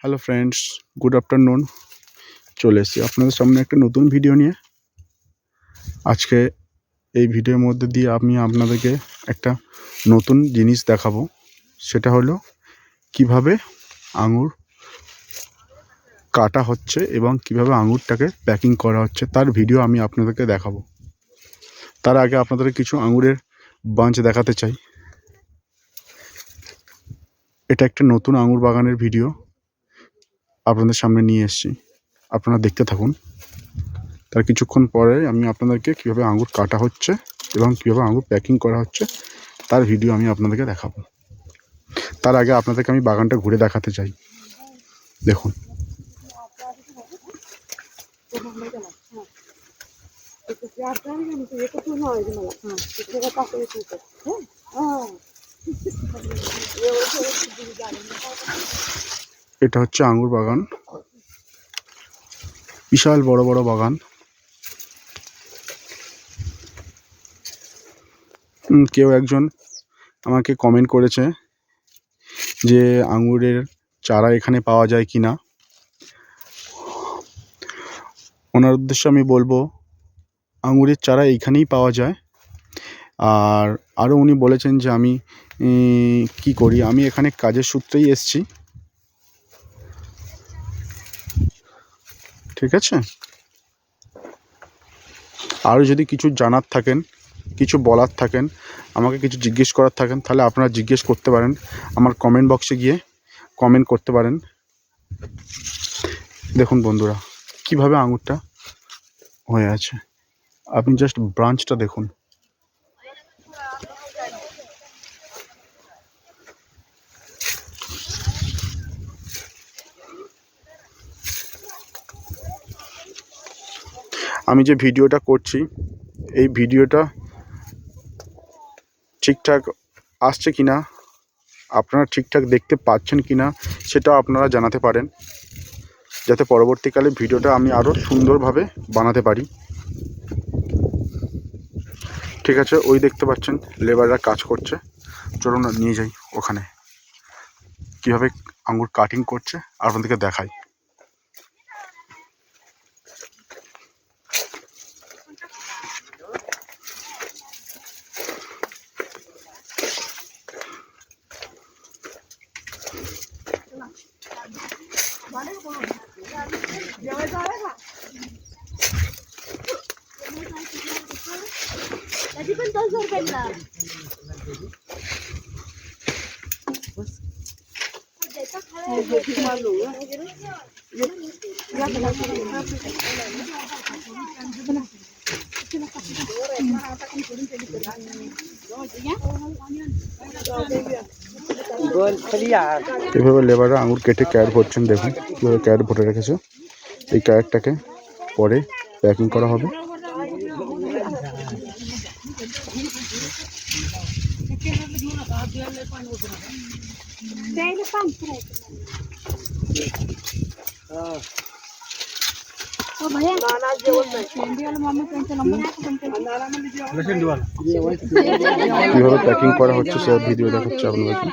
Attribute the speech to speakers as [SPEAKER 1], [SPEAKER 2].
[SPEAKER 1] Hello friends, good afternoon. চলে এসেছি আপনাদের সামনে একটা নতুন ভিডিও নিয়ে। আজকে এই ভিডিওর মধ্যে দিয়ে আমি আপনাদেরকে একটা নতুন জিনিস দেখাবো। সেটা হলো কিভাবে আঙুর কাটা হচ্ছে এবং কিভাবে আঙুরটাকে প্যাকিং করা হচ্ছে তার ভিডিও আমি আপনাদেরকে দেখাবো। তার আগে আপনাদের কিছু আঙুরের বাঞ্চ দেখাতে চাই। এটা একটা নতুন আঙুর বাগানের ভিডিও আপনাদের সামনে নিয়ে এসেছি, আপনারা দেখতে থাকুন। তার কিছুক্ষণ পরে আমি আপনাদেরকে কীভাবে আঙুর কাটা হচ্ছে এবং কীভাবে আঙুর প্যাকিং করা হচ্ছে তার ভিডিও আমি আপনাদেরকে দেখাবো। তার আগে আপনাদেরকে আমি বাগানটা ঘুরে দেখাতে চাই। দেখুন, এটা হচ্ছে আঙুর বাগান, বিশাল বড় বড় বাগান। কেউ একজন আমাকে কমেন্ট করেছে যে আঙুরের চারা এখানে পাওয়া যায় কি না। ওনার উদ্দেশ্যে আমি বলবো আঙুরের চারা এইখানেই পাওয়া যায়। আর আরও উনি বলেছেন যে আমি কি করি, আমি এখানে কাজের সূত্রেই এসেছি, ঠিক আছে। আরও যদি কিছু জানার থাকেন, কিছু বলার থাকেন, আমাকে কিছু জিজ্ঞেস করার থাকেন, তাহলে আপনারা জিজ্ঞেস করতে পারেন, আমার কমেন্ট বক্সে গিয়ে কমেন্ট করতে পারেন। দেখুন বন্ধুরা, কিভাবে আঙুরটা হয়ে আছে, আপনি জাস্ট ব্রাঞ্চটা দেখুন। আমি যে ভিডিওটা করছি, এই ভিডিওটা ঠিকঠাক আসছে কি না, আপনারা ঠিকঠাক দেখতে পাচ্ছেন কি না, সেটাও আপনারা জানাতে পারেন, যাতে পরবর্তীকালে ভিডিওটা আমি আরও সুন্দরভাবে বানাতে পারি। ঠিক আছে, ওই দেখতে পাচ্ছেন লেবাররা কাজ করছে। চলুন নিয়ে যাই ওখানে, কীভাবে আঙুর কাটিং করছে আপনাদেরকে দেখাই। এভাবে লেবাররা আঙুর কেটে ক্যারেট ভরছেন। দেখুন কীভাবে ক্যারেট ভরে রেখেছে। এই ক্যারেটটাকে পরে প্যাকিং করা হবে। কিভাবে প্যাকিং করা হচ্ছে সে ভিডিও দেখাচ্ছে আপনাদেরকে।